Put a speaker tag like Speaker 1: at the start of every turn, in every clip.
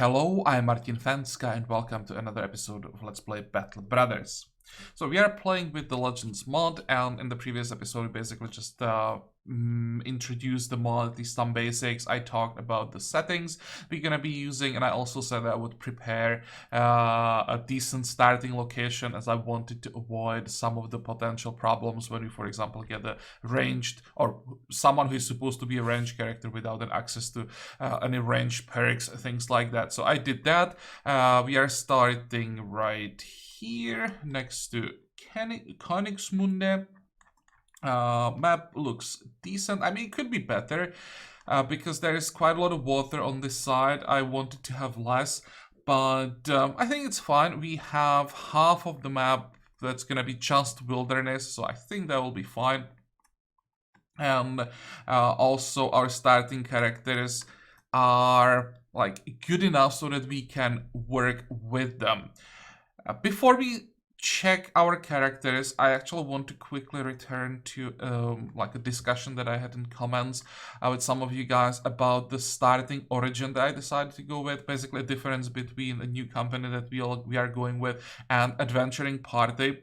Speaker 1: Hello, I'm Martin Fencka and welcome to another episode of Let's Play Battle Brothers. So we are playing with the Legends mod, and in the previous episode we basically just introduced the mod, at least some basics. I talked about the settings we're gonna be using, and I also said I would prepare a decent starting location, as I wanted to avoid some of the potential problems when we, for example, get a ranged or someone who is supposed to be a ranged character without an access to any ranged perks, things like that. So I did that. We are starting right here next to Königsmunde. Map looks decent. I mean, it could be better because there is quite a lot of water on this side. I wanted to have less, but I think it's fine. We have half of the map that's gonna be just wilderness, so I think that will be fine. And also our starting characters are like good enough so that we can work with them. Before we check our characters, I actually want to quickly return to like a discussion that I had in comments with some of you guys about the starting origin that I decided to go with. Basically, a difference between a new company that we are going with and adventuring party.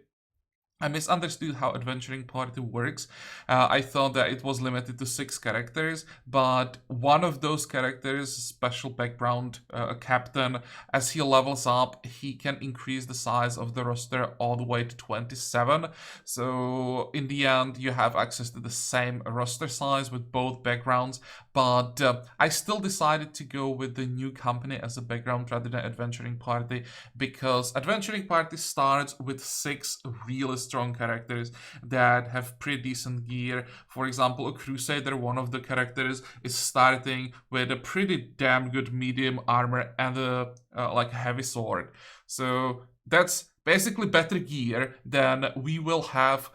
Speaker 1: I misunderstood how adventuring party works. I thought that it was limited to 6 characters, but one of those characters, special background, a captain, as he levels up, he can increase the size of the roster all the way to 27. So in the end, you have access to the same roster size with both backgrounds, but I still decided to go with the new company as a background rather than adventuring party, because adventuring party starts with 6 really strong characters that have pretty decent gear. For example, a crusader, one of the characters, is starting with a pretty damn good medium armor and a like heavy sword. So that's basically better gear than we will have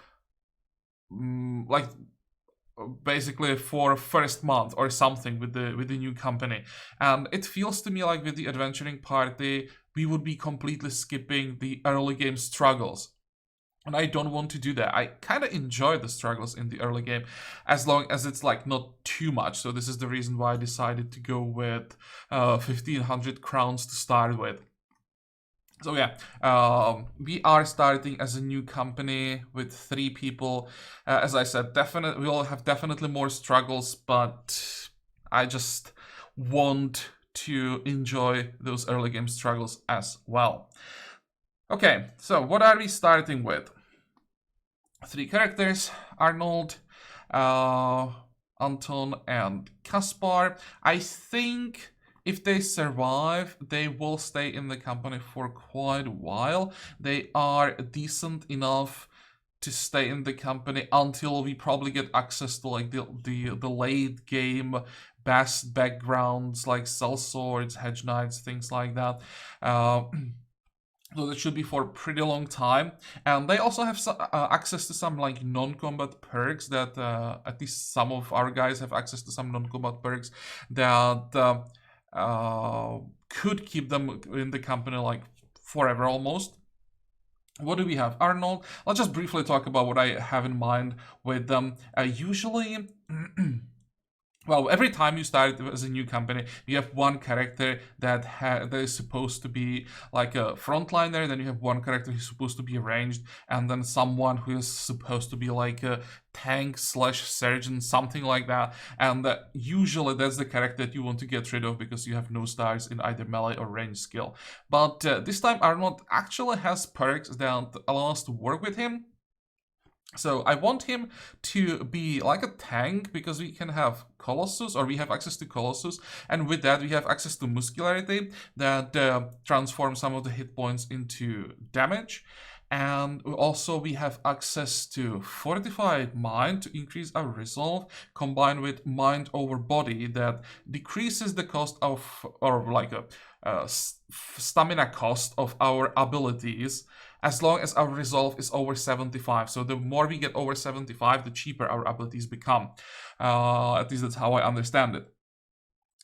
Speaker 1: like basically for first month or something with the new company. And it feels to me like with the adventuring party we would be completely skipping the early game struggles. And I don't want to do that. I kind of enjoy the struggles in the early game, as long as it's like not too much. So this is the reason why I decided to go with 1500 crowns to start with. So yeah, we are starting as a new company with 3 people. As I said, we will have definitely more struggles, but I just want to enjoy those early game struggles as well. Okay, so what are we starting with? 3 characters: Arnold, Anton, and Kaspar. I think if they survive, they will stay in the company for quite a while. They are decent enough to stay in the company until we probably get access to like the late game best backgrounds like cell swords, hedge knights, things like that. So that should be for a pretty long time. And they also have access to some like non-combat perks that at least some of our guys have access to some non-combat perks that could keep them in the company like forever almost. What do we have? Arnold. I'll just briefly talk about what I have in mind with them. Usually well, every time you start as a new company, you have one character that is supposed to be like a frontliner, then you have one character who's supposed to be ranged, and then someone who is supposed to be like a tank / surgeon, something like that. And usually that's the character that you want to get rid of because you have no stars in either melee or range skill. But this time Arnold actually has perks that allow us to work with him. So I want him to be like a tank because we can have Colossus, or we have access to Colossus, and with that we have access to Muscularity that transforms some of the hit points into damage. And also we have access to Fortified Mind to increase our resolve, combined with Mind over Body that decreases the cost of, or like a stamina cost of our abilities, as long as our resolve is over 75. So the more we get over 75, the cheaper our abilities become. At least that's how I understand it.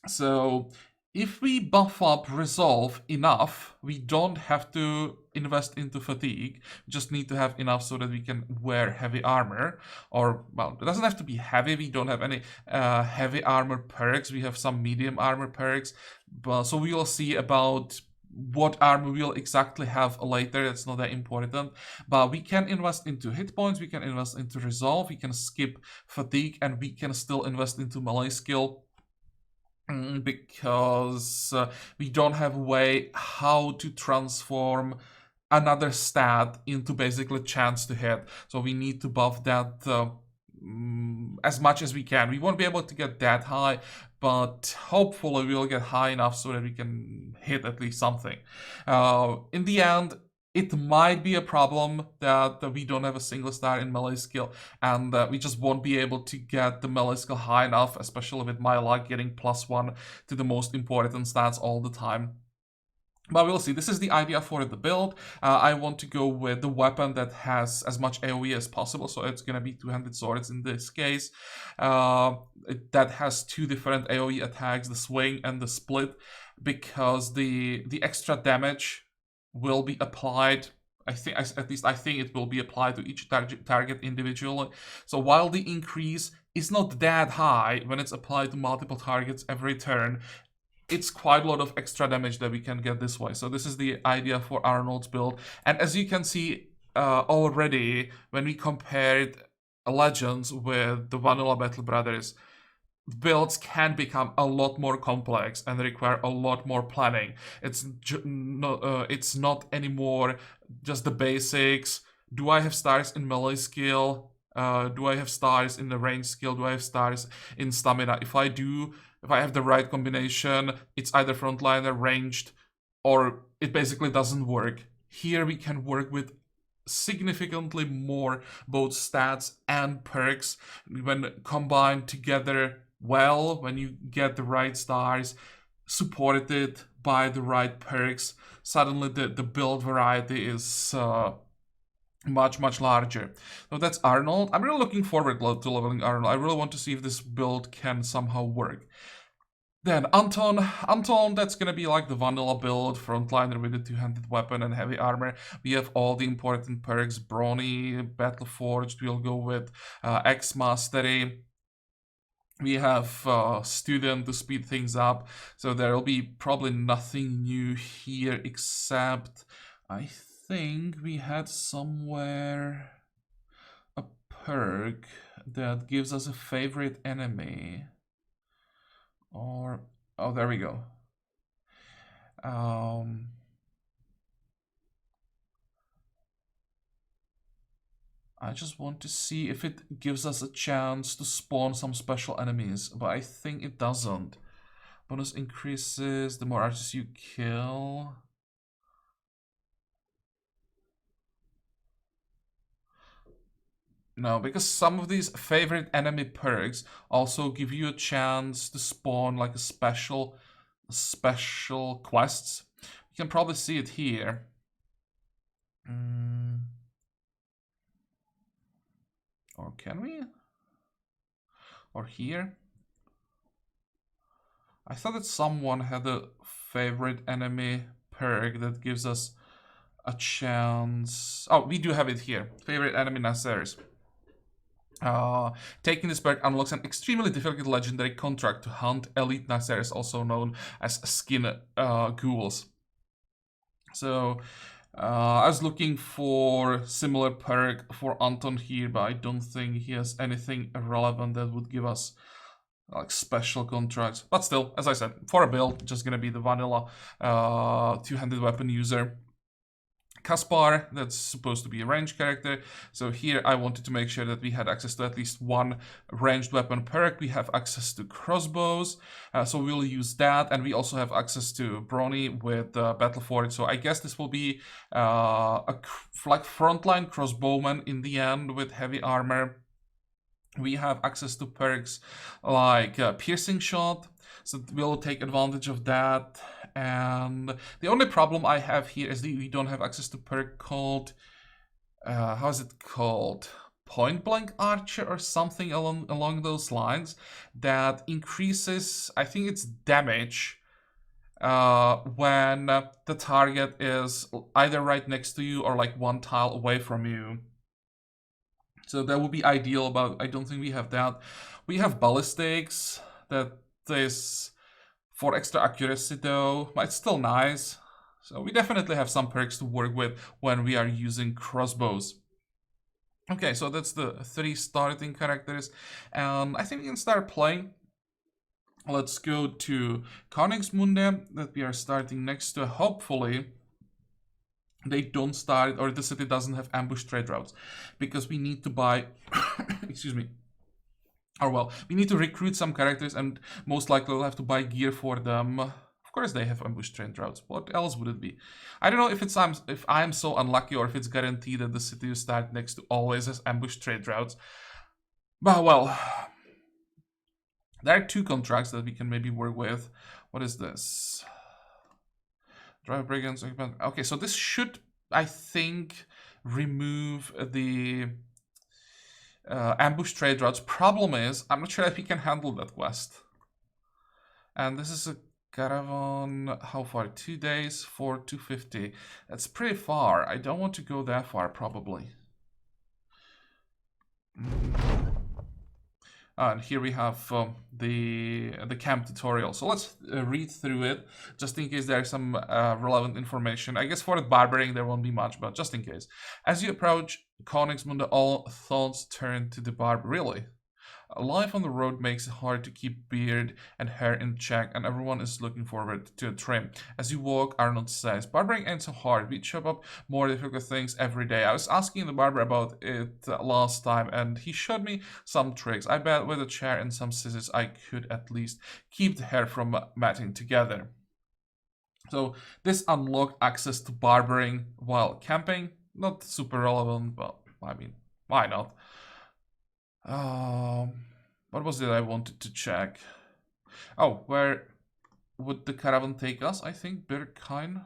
Speaker 1: So if we buff up resolve enough, we don't have to invest into fatigue. We just need to have enough so that we can wear heavy armor. Or, well, it doesn't have to be heavy. We don't have any heavy armor perks. We have some medium armor perks. But, so we will see about what armor we'll exactly have later. That's not that important. But we can invest into hit points. We can invest into resolve. We can skip fatigue. And we can still invest into melee skill. Because we don't have a way how to transform another stat into basically chance to hit. So we need to buff that as much as we can. We won't be able to get that high, but hopefully we'll get high enough so that we can hit at least something. In the end, it might be a problem that we don't have a single star in melee skill, and we just won't be able to get the melee skill high enough, especially with my luck getting +1 to the most important stats all the time. But we'll see. This is the idea for the build. I want to go with the weapon that has as much AoE as possible, so it's going to be two-handed swords in this case. That has two different AoE attacks, the swing and the split, because the extra damage will be applied. I think it will be applied to each target individually. So while the increase is not that high when it's applied to multiple targets every turn, it's quite a lot of extra damage that we can get this way. So this is the idea for Arnold's build. And as you can see already, when we compared Legends with the vanilla Battle Brothers, builds can become a lot more complex and require a lot more planning. It's not anymore just the basics. Do I have stars in melee skill? Do I have stars in the range skill? Do I have stars in stamina? If I do, if I have the right combination, it's either frontliner, ranged, or it basically doesn't work. Here we can work with significantly more both stats and perks when combined together well, when you get the right stars supported by the right perks. Suddenly the build variety is much larger. So that's Arnold. I'm really looking forward to leveling Arnold. I really want to see if this build can somehow work. Then Anton, that's gonna be like the vanilla build, frontliner with a two-handed weapon and heavy armor. We have all the important perks, Brawny, Battle Forged, we'll go with X Mastery. We have Student to speed things up, so there'll be probably nothing new here except I think we had somewhere a perk that gives us a favorite enemy. Or, oh, there we go. I just want to see if it gives us a chance to spawn some special enemies, but I think it doesn't. Bonus increases the more archers you kill. No, because some of these favorite enemy perks also give you a chance to spawn like a special quests. You can probably see it here. Or can we? Or here? I thought that someone had a favorite enemy perk that gives us a chance. Oh, we do have it here. Favorite enemy Naseris. Taking this perk unlocks an extremely difficult legendary contract to hunt elite Naseris, also known as skin ghouls. So I was looking for similar perk for Anton here, but I don't think he has anything relevant that would give us like special contracts. But still, as I said, for a build, just gonna be the vanilla two-handed weapon user. Kaspar, that's supposed to be a ranged character. So here I wanted to make sure that we had access to at least one ranged weapon perk. We have access to crossbows, so we'll use that. And we also have access to Brawny with Battle Forge. So I guess this will be like frontline crossbowman in the end with heavy armor. We have access to perks like piercing shot, so we'll take advantage of that. And the only problem I have here is that we don't have access to perk called how is it called? Point blank archer or something along those lines that increases, I think it's damage when the target is either right next to you or like one tile away from you. So that would be ideal, but I don't think we have that. We have ballistics that is for extra accuracy though, but it's still nice. So we definitely have some perks to work with when we are using crossbows. Okay, so that's the 3 starting characters, and I think we can start playing. Let's go to Königsmunde that we are starting next to. Hopefully they don't start, or the city doesn't have ambush trade routes, because we need to buy excuse me, or well, we need to recruit some characters, and most likely we'll have to buy gear for them. Of course they have ambush trade routes. What else would it be? I don't know if I'm so unlucky or if it's guaranteed that the city you start next to always has ambush trade routes. But well, there are 2 contracts that we can maybe work with. What is this? Drive brigands. Okay, so this should, I think, remove the ambush trade routes. Problem is, I'm not sure if we can handle that quest. And this is a caravan. How far? 2 days for 250. That's pretty far. I don't want to go that far, probably. And here we have the camp tutorial. So let's read through it, just in case there's some relevant information. I guess for the barbering there won't be much, but just in case. As you approach Königsmunde, all thoughts turn to the barber. Really? Life on the road makes it hard to keep beard and hair in check, and everyone is looking forward to a trim. As you walk, Arnold says, barbering ain't so hard. We chop up more difficult things every day. I was asking the barber about it last time, and he showed me some tricks. I bet with a chair and some scissors, I could at least keep the hair from matting together. So this unlocked access to barbering while camping. Not super relevant, but I mean, why not? What was it I wanted to check? Oh, where would the caravan take us? I think Birkheim.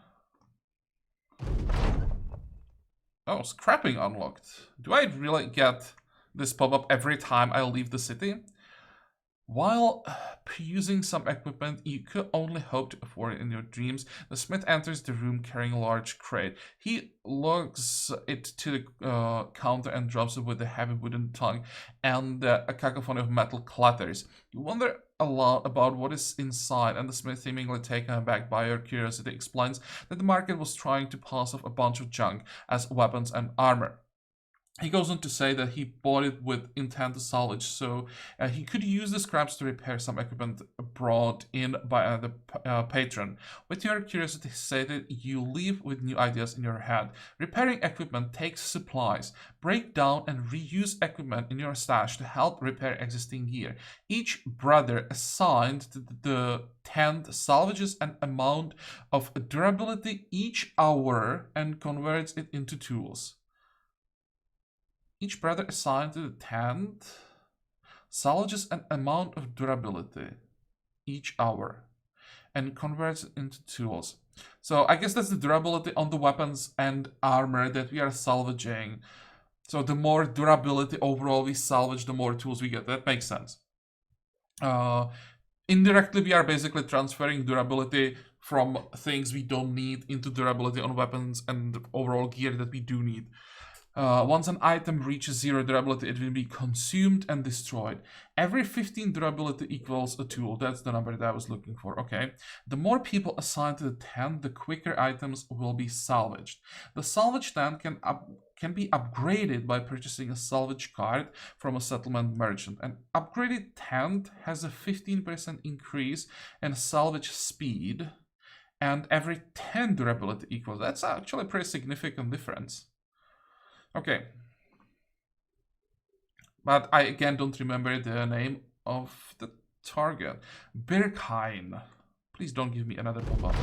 Speaker 1: Oh, scrapping unlocked. Do I really get this pop-up every time I leave the city? While using some equipment you could only hope to afford in your dreams, the smith enters the room carrying a large crate. He lugs it to the counter and drops it with a heavy wooden tongue, and a cacophony of metal clatters. You wonder a lot about what is inside, and the smith, seemingly taken aback by your curiosity, explains that the market was trying to pass off a bunch of junk as weapons and armor. He goes on to say that he bought it with intent to salvage, so he could use the scraps to repair some equipment brought in by the patron. With your curiosity sated, you leave with new ideas in your head. Repairing equipment takes supplies. Break down and reuse equipment in your stash to help repair existing gear. Each brother assigned to the tent salvages an amount of durability each hour and converts it into tools. Each brother assigned to the tent salvages an amount of durability each hour and converts it into tools. So I guess that's the durability on the weapons and armor that we are salvaging. So the more durability overall we salvage, the more tools we get. That makes sense. Indirectly, we are basically transferring durability from things we don't need into durability on weapons and overall gear that we do need. Once an item reaches 0 durability, it will be consumed and destroyed. Every 15 durability equals a tool. That's the number that I was looking for. Okay. The more people assigned to the tent, the quicker items will be salvaged. The salvage tent can be upgraded by purchasing a salvage card from a settlement merchant. An upgraded tent has a 15% increase in salvage speed, and every 10 durability equals. That's actually a pretty significant difference. Okay. But I again don't remember the name of the target. Birkheim. Please don't give me another pop-up.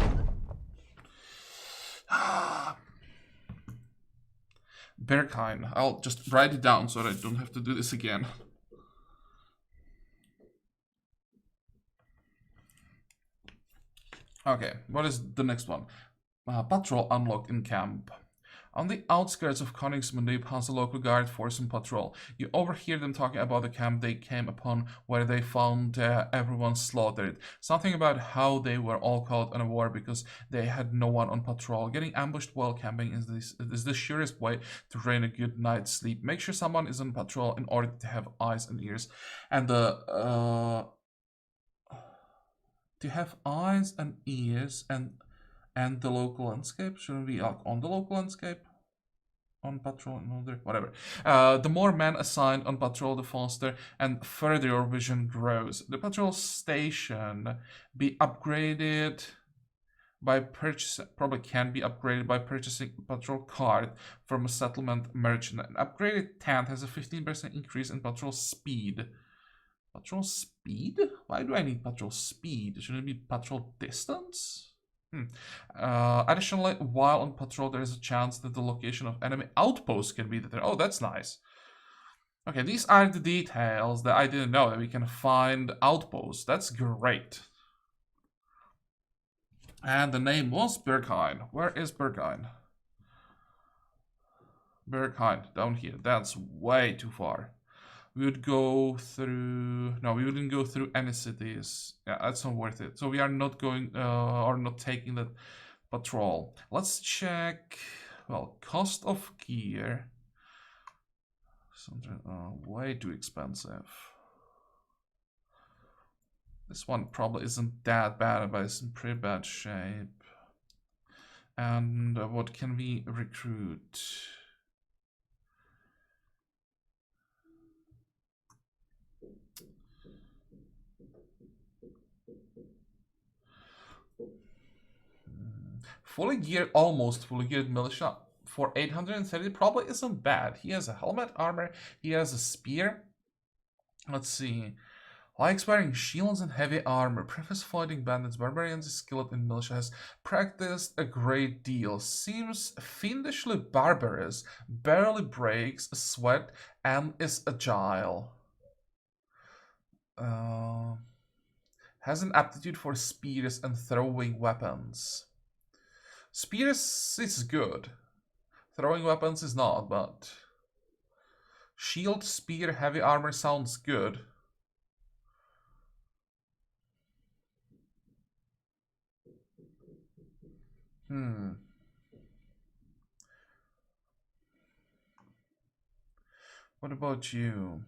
Speaker 1: Birkheim. I'll just write it down so that I don't have to do this again. Okay, what is the next one? Patrol unlocked in camp. On the outskirts of Königsmund, you pass a local guard force in patrol. You overhear them talking about the camp they came upon, where they found everyone slaughtered. Something about how they were all caught in a war because they had no one on patrol. Getting ambushed while camping is the surest way to ruin a good night's sleep. Make sure someone is on patrol in order to have eyes and ears. And to have eyes and ears and the local landscape. Shouldn't we on the local landscape? On patrol, whatever. The more men assigned on patrol, the faster and further your vision grows. The patrol station be upgraded by probably can be upgraded by purchasing a patrol card from a settlement merchant. An upgraded tent has a 15% increase in patrol speed. Patrol speed? Why do I need patrol speed? Shouldn't it be patrol distance? Additionally, while on patrol, there is a chance that the location of enemy outposts can be detected. Oh, that's nice. Okay, these are the details that I didn't know, that we can find outposts. That's great. And the name was Berghain. Where is Berghain? Berghain, down here. That's way too far. We would go through... No, we wouldn't go through any cities. Yeah, that's not worth it. So we are not going, or not taking that patrol. Let's check, well, cost of gear. Something, way too expensive. This one probably isn't that bad, but it's in pretty bad shape. And what can we recruit? Fully geared, almost fully geared militia for 830 probably isn't bad. He has a helmet, armor, he has a spear. Let's see. Likes wearing shields and heavy armor. Prefers fighting bandits. Barbarians is skilled in militia. Has practiced a great deal. Seems fiendishly barbarous. Barely breaks a sweat and is agile. Has an aptitude for spears and throwing weapons. Spears is good. Throwing weapons is not, but... Shield, spear, heavy armor sounds good. What about you?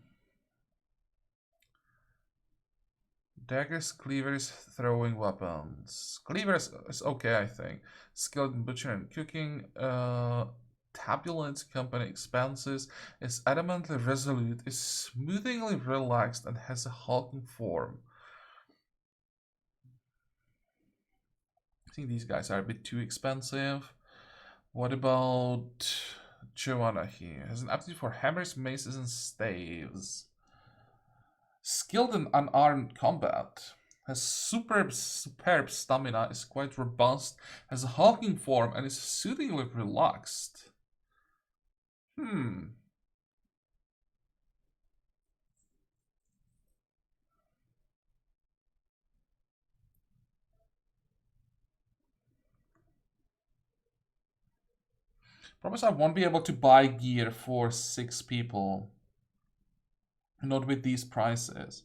Speaker 1: Daggers, cleavers, throwing weapons. Cleavers is okay, I think. Skilled in butcher and cooking. Tabulance company expenses. Is adamantly resolute. Is smoothingly relaxed and has a hulking form. I think these guys are a bit too expensive. What about Joanna here? Has an aptitude for hammers, maces, and staves. Skilled in unarmed combat. Has superb stamina, is quite robust, has a hulking form, and is soothingly relaxed. Promise I won't be able to buy gear for 6 people. Not with these prices.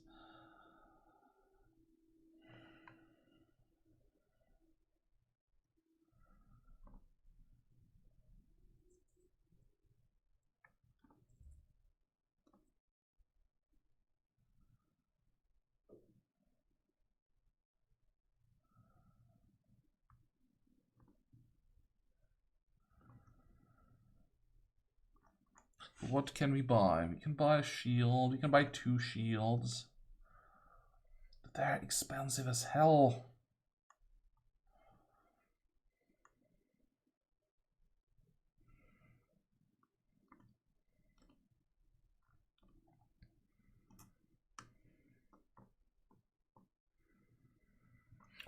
Speaker 1: What can we buy? We can buy a shield. We can buy 2 shields. But they're expensive as hell.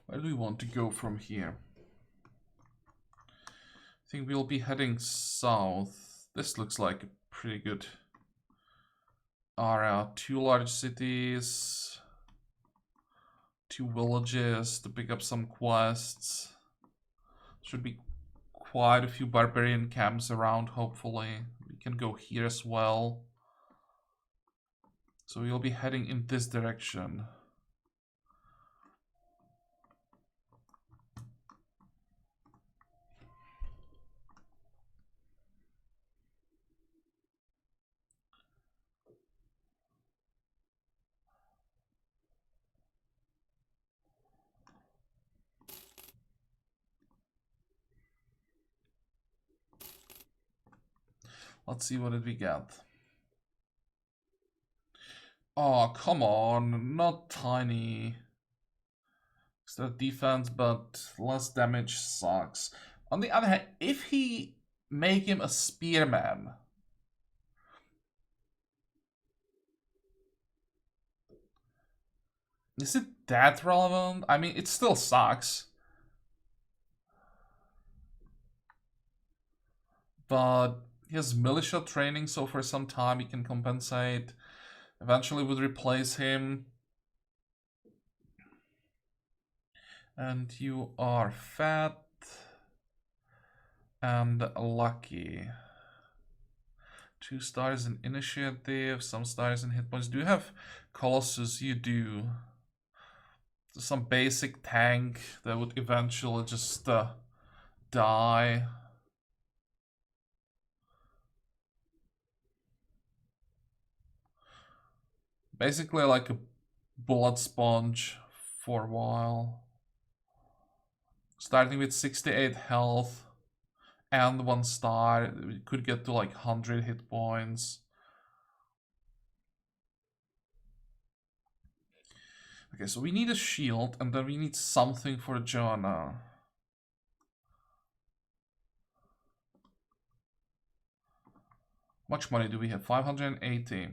Speaker 1: Where do we want to go from here? I think we'll be heading south. This looks like a pretty good area. 2 large cities, 2 villages to pick up some quests. Should be quite a few barbarian camps around, hopefully. We can go here as well. So we'll be heading in this direction. Let's see what did we get. Oh, come on, not tiny. Extra defense, but less damage sucks. On the other hand, if he make him a spearman, is it that relevant? I mean, it still sucks. But he has militia training, so for some time he can compensate. Eventually would replace him. And you are fat and lucky. 2 stars in initiative, some stars in hit points. Do you have Colossus? You do. Some basic tank that would eventually just die. Basically like a blood sponge for a while. Starting with 68 health and 1 star, we could get to like 100 hit points. Okay, so we need a shield, and then we need something for Jonah. How much money do we have? 580.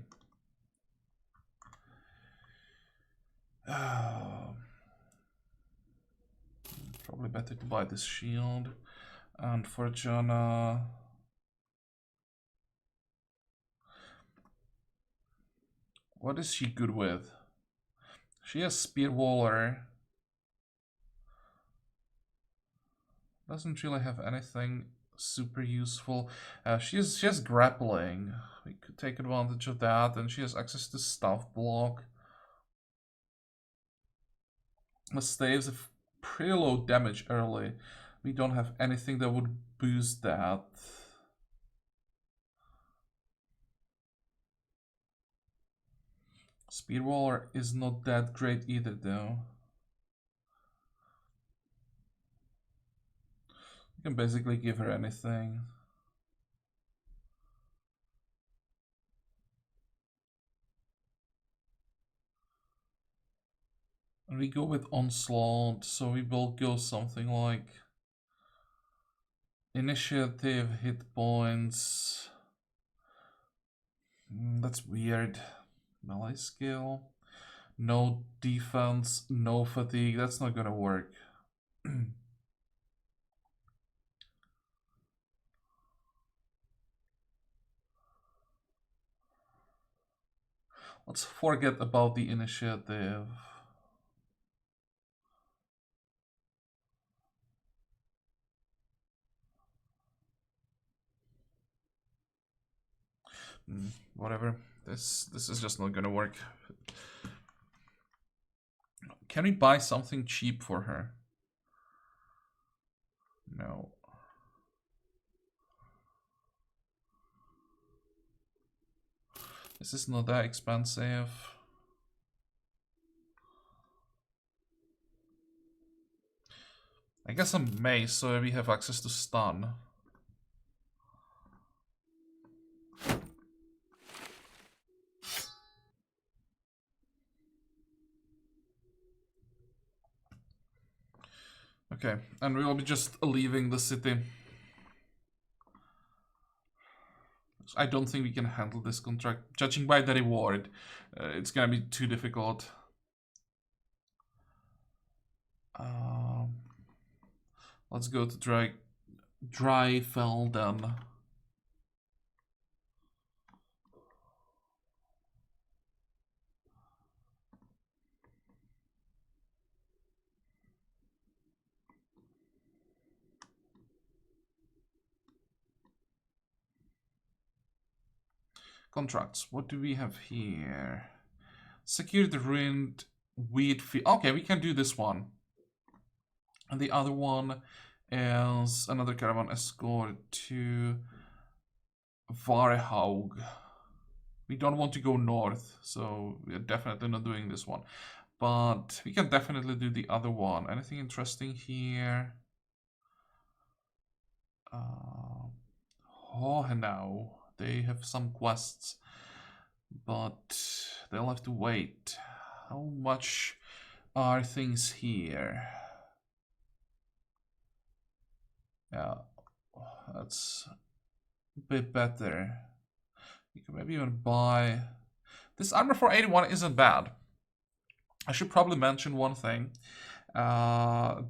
Speaker 1: Probably better to buy this shield. And for Jonah... what is she good with? She has Spear Waller. Doesn't really have anything super useful. She has grappling. We could take advantage of that, and she has access to staff block. The staves have pretty low damage early. We don't have anything that would boost that. Speedwaller is not that great either, though. You can basically give her anything. And we go with Onslaught, so we will go something like Initiative, hit points. That's weird. Melee skill. No defense, no fatigue. That's not gonna work. Let's forget about the initiative. Whatever. This is just not gonna work. Can we buy something cheap for her? No. This is not that expensive. I guess I may, so we have access to stun. Okay, and we will be just leaving the city. I don't think we can handle this contract. Judging by the reward, it's gonna be too difficult. Let's go to Dry Fell then. Contracts. What do we have here? Secure the ruined wheat field. Okay, we can do this one. And the other one is another caravan escort to Varhaug. We don't want to go north, so we're definitely not doing this one. But we can definitely do the other one. Anything interesting here? Oh, no. They have some quests, but they'll have to wait. How much are things here? Yeah, that's a bit better. You can maybe even buy... This armor for 81 isn't bad. I should probably mention one thing.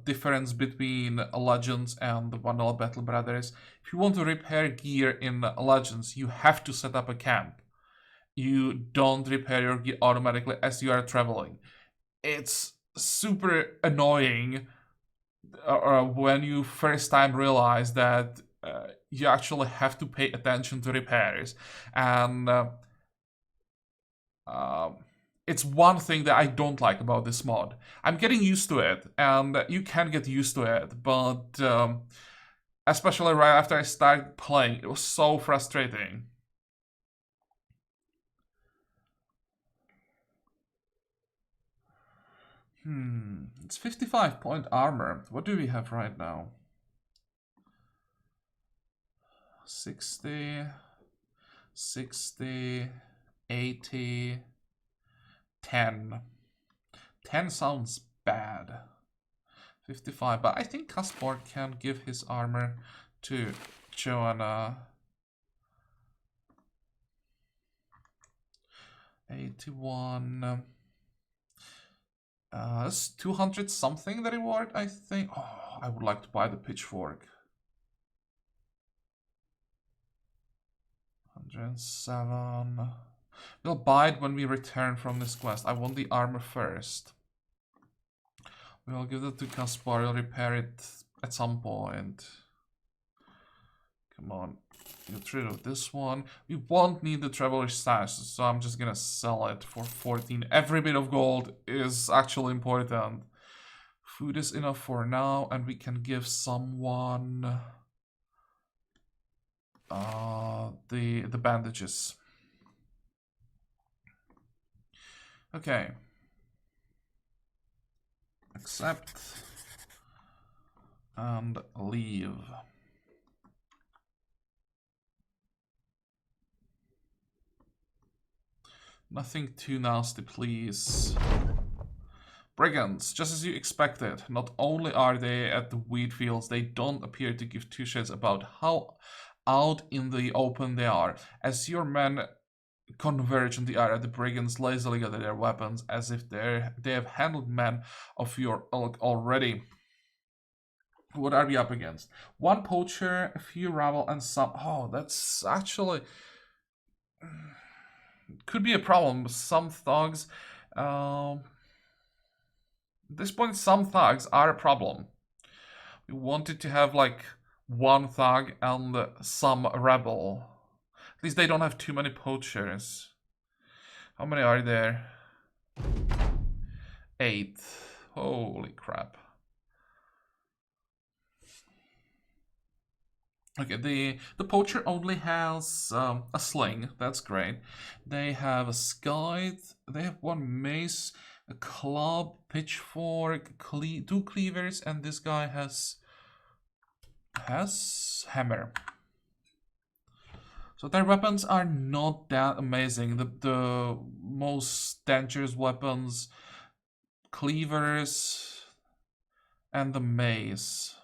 Speaker 1: Difference between Legends and the Vanilla Battle Brothers. If you want to repair gear in Legends, you have to set up a camp. You don't repair your gear automatically as you are traveling. It's super annoying when you first time realize that you actually have to pay attention to repairs. And it's one thing that I don't like about this mod. I'm getting used to it, and you can get used to it, but especially right after I started playing, it was so frustrating. It's 55 point armor. What do we have right now? 60, 60, 80, 10. 10 sounds bad. 55, but I think Kaspar can give his armor to Joanna. 81. It's 200 something the reward, I think. Oh, I would like to buy the pitchfork. 107. We'll buy it when we return from this quest. I want the armor first. We'll give it to Kaspar. He'll repair it at some point. Come on. Get rid of this one. We won't need the Traveler's Stash, so I'm just gonna sell it for 14. Every bit of gold is actually important. Food is enough for now, and we can give someone the bandages. Okay. Accept and leave. Nothing too nasty, please. Brigands, just as you expected. Not only are they at the wheat fields, they don't appear to give two shits about how out in the open they are. As your men converge in the area, the brigands lazily gather their weapons as if they have handled men of your ilk already. What are we up against? One poacher, a few rabble, and some... Oh, that's actually... Could be a problem. Some thugs... At this point, some thugs are a problem. We wanted to have, like, one thug and some rebel. At least they don't have too many poachers. How many are there? 8. Holy crap. Okay, the poacher only has a sling. That's great. They have a scythe. They have one mace, a club, pitchfork, 2 cleavers, and this guy has hammer. So their weapons are not that amazing. The most dangerous weapons, cleavers, and the mace.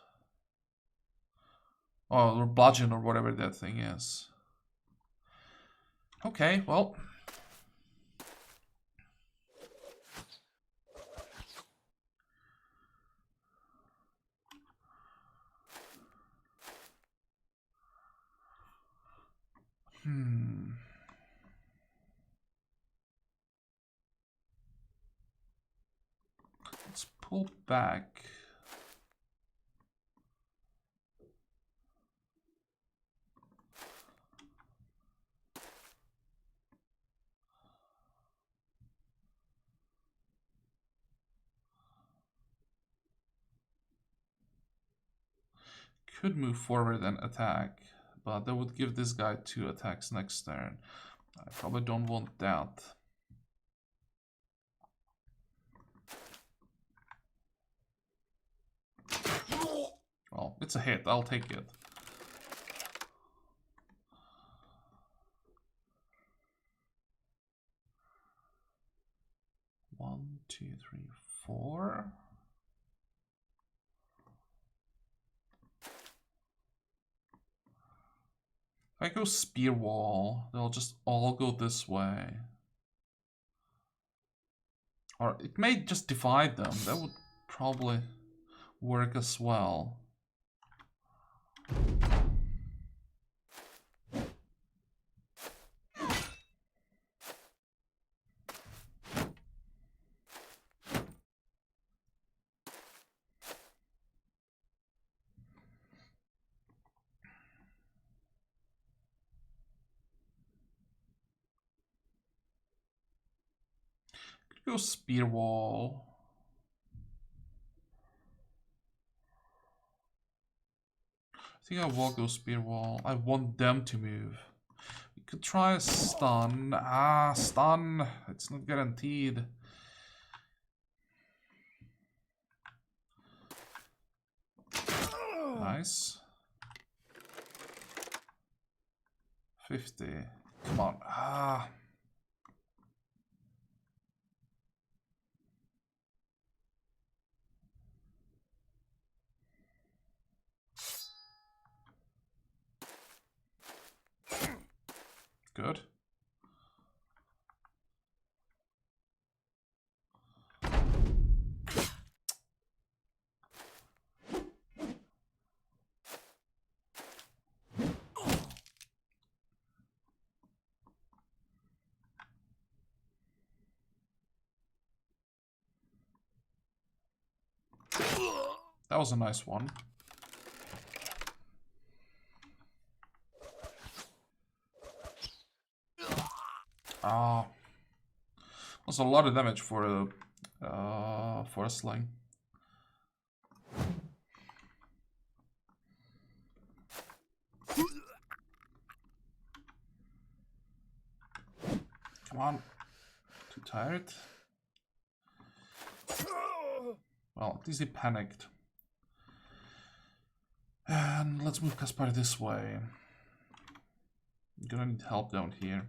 Speaker 1: Oh, or bludgeon or whatever that thing is. Okay, well. Let's pull back. could move forward and attack, but that would give this guy 2 attacks next turn. I probably don't want that. Well, it's a hit. I'll take it. One, two, three, four. If I go spear wall, they'll just all go this way. Or it may just divide them. That would probably work as well. Go spear wall. I think I will go spear wall. I want them to move. We could try a stun. Ah, stun. It's not guaranteed. Nice. 50. Come on. Ah. Good. That was a nice one. Ah, was a lot of damage for a sling. Come on, too tired. Well, at least he panicked. And let's move Kaspar this way. I'm gonna need help down here.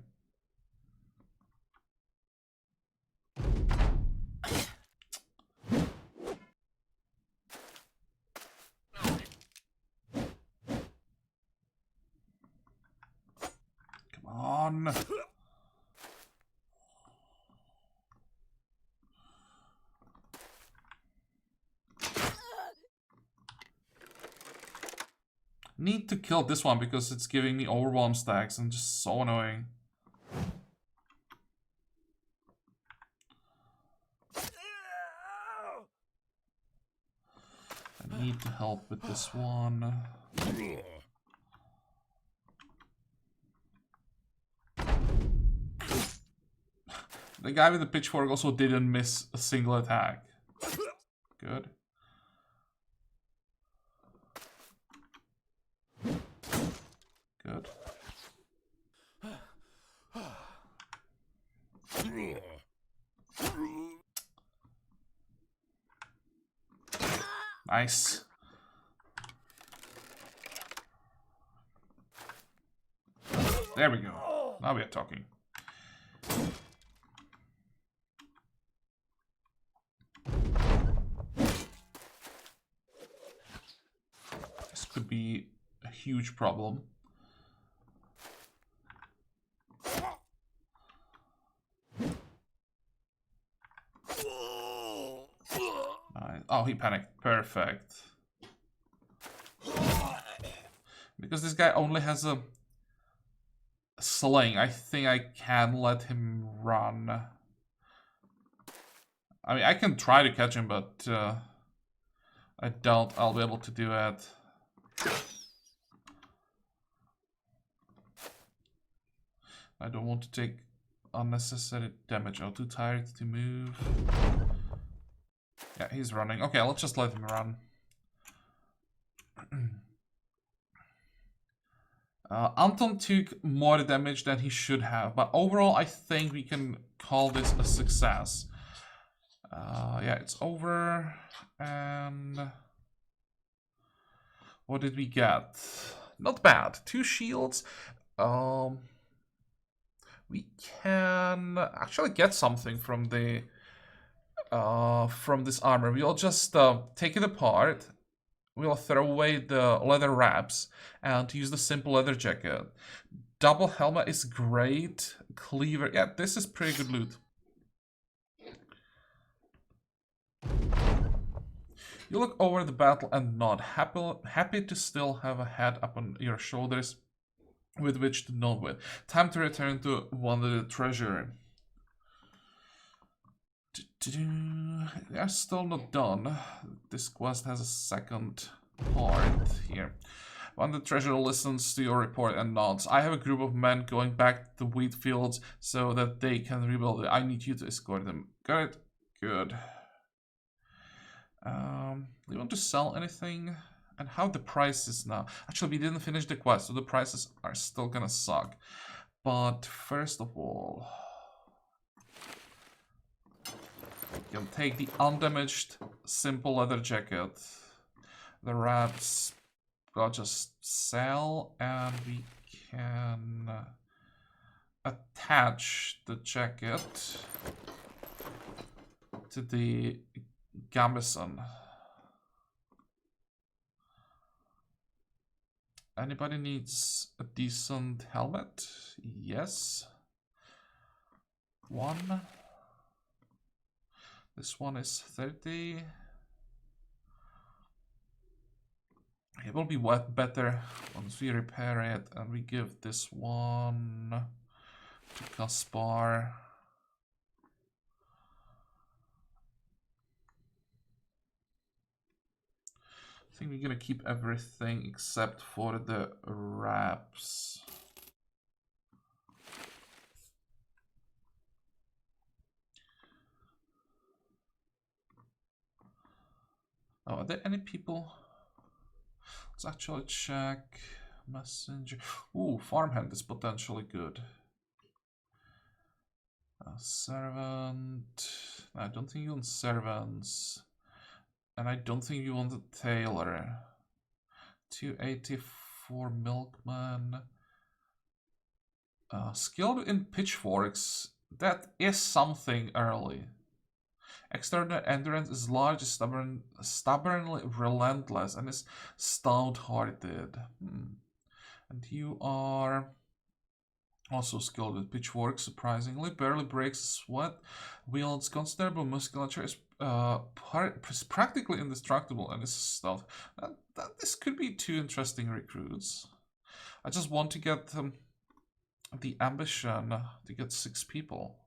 Speaker 1: Come on. Need to kill this one because it's giving me overwhelm stacks and just so annoying. I need to help with this one. The guy with the pitchfork also didn't miss a single attack. Good. Good. Nice. There we go. Now we are talking. This could be a huge problem. Oh, he panicked. Perfect. Because this guy only has a sling, I think I can let him run. I mean, I can try to catch him, but I doubt I'll be able to do it. I don't want to take unnecessary damage. I'm too tired to move. Yeah, he's running. Okay, let's just let him run. Anton took more damage than he should have, but overall I think we can call this a success. Yeah, it's over. And what did we get? Not bad. 2 shields. We can actually get something from the from this armor. We'll just take it apart. We'll throw away the leather wraps and use the simple leather jacket. Double helmet is great. Cleaver, yeah, this is pretty good loot. You look over the battle and nod, happy to still have a head up on your shoulders with which to nod with. Time to return to wander the treasure. They're still not done. This quest has a second part here. When the treasurer listens to your report and nods, I have a group of men going back to the wheat fields so that they can rebuild it. I need you to escort them. Got it? Good. Do you want to sell anything? And how the prices now? Actually, we didn't finish the quest, so the prices are still gonna suck. But first of all, we can take the undamaged simple leather jacket. The wraps we'll just sell, and we can attach the jacket to the gambeson. Anybody needs a decent helmet? Yes. One. This one is 30. It will be better once we repair it, and we give this one to Kaspar. I think we're gonna keep everything except for the wraps. Oh, are there any people? Let's actually check messenger. Ooh, farmhand is potentially good. Servant. I don't think you want servants. And I don't think you want a tailor. 284 milkman. Skilled in pitchforks. That is something early. External endurance is large, stubbornly relentless, and is stout-hearted. And you are also skilled with pitchforks, surprisingly. Barely breaks a sweat. Wields considerable musculature. Is practically indestructible, and is stout. This could be 2 interesting recruits. I just want to get the ambition to get 6 people.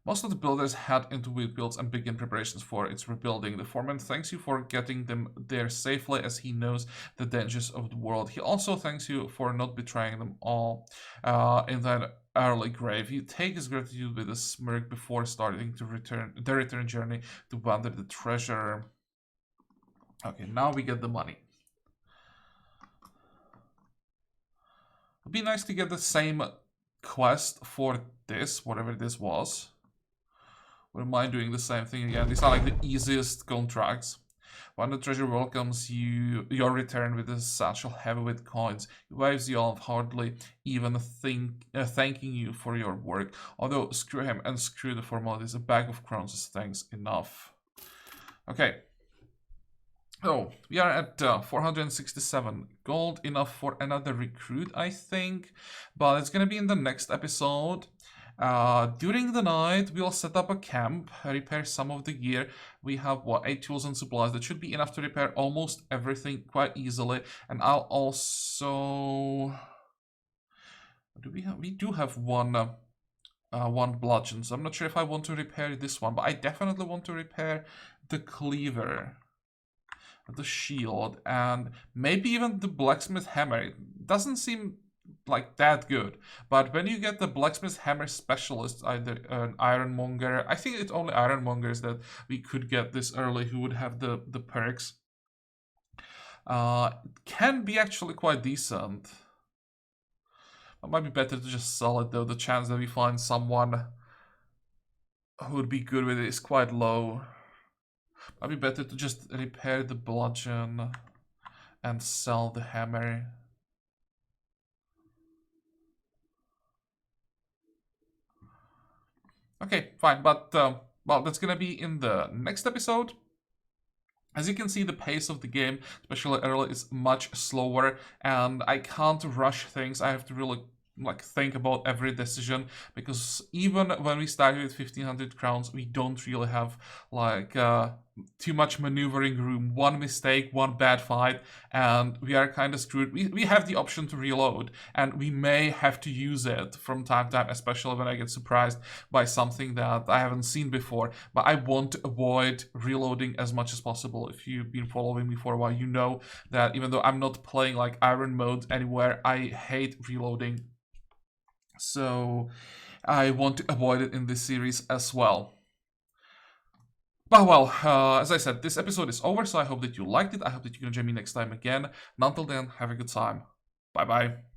Speaker 1: Most of the builders head into wheat fields and begin preparations for its rebuilding. The foreman thanks you for getting them there safely, as he knows the dangers of the world. He also thanks you for not betraying them all in that early grave. You take his gratitude with a smirk before starting to the return journey to wander the treasure. Okay, now we get the money. It'd be nice to get the same quest for this, whatever this was. Wouldn't mind doing the same thing again. These are like the easiest contracts. When the treasure welcomes your return with a satchel heavy with coins, he waves you off, hardly even thanking you for your work. Although screw him and screw the formalities, a bag of crowns is thanks enough. Okay. Oh, we are at 467 gold, enough for another recruit, I think. But it's gonna be in the next episode. During the night, we'll set up a camp, repair some of the gear. We have, what, 8 tools and supplies. That should be enough to repair almost everything quite easily. And I'll also... What do we have? We do have one bludgeon, so I'm not sure if I want to repair this one, but I definitely want to repair the cleaver, the shield, and maybe even the blacksmith hammer. It doesn't seem like that good, but when you get the blacksmith hammer specialist, either an ironmonger, I think it's only ironmongers that we could get this early who would have the perks. It can be actually quite decent. It might be better to just sell it though. The chance that we find someone who would be good with it is quite low. Might be better to just repair the bludgeon and sell the hammer. Okay, fine, but well, that's gonna be in the next episode. As you can see, the pace of the game, especially early, is much slower, and I can't rush things. I have to really think about every decision, because even when we started with 1500 crowns, we don't really have too much maneuvering room. One mistake, one bad fight, and we are kind of screwed. We have the option to reload, and we may have to use it from time to time, especially when I get surprised by something that I haven't seen before. But I want to avoid reloading as much as possible. If you've been following me for a while, you know that even though I'm not playing like Iron Mode anywhere, I hate reloading. So I want to avoid it in this series as well. But well, as I said, this episode is over, so I hope that you liked it. I hope that you're gonna join me next time again. And until then, have a good time. Bye bye.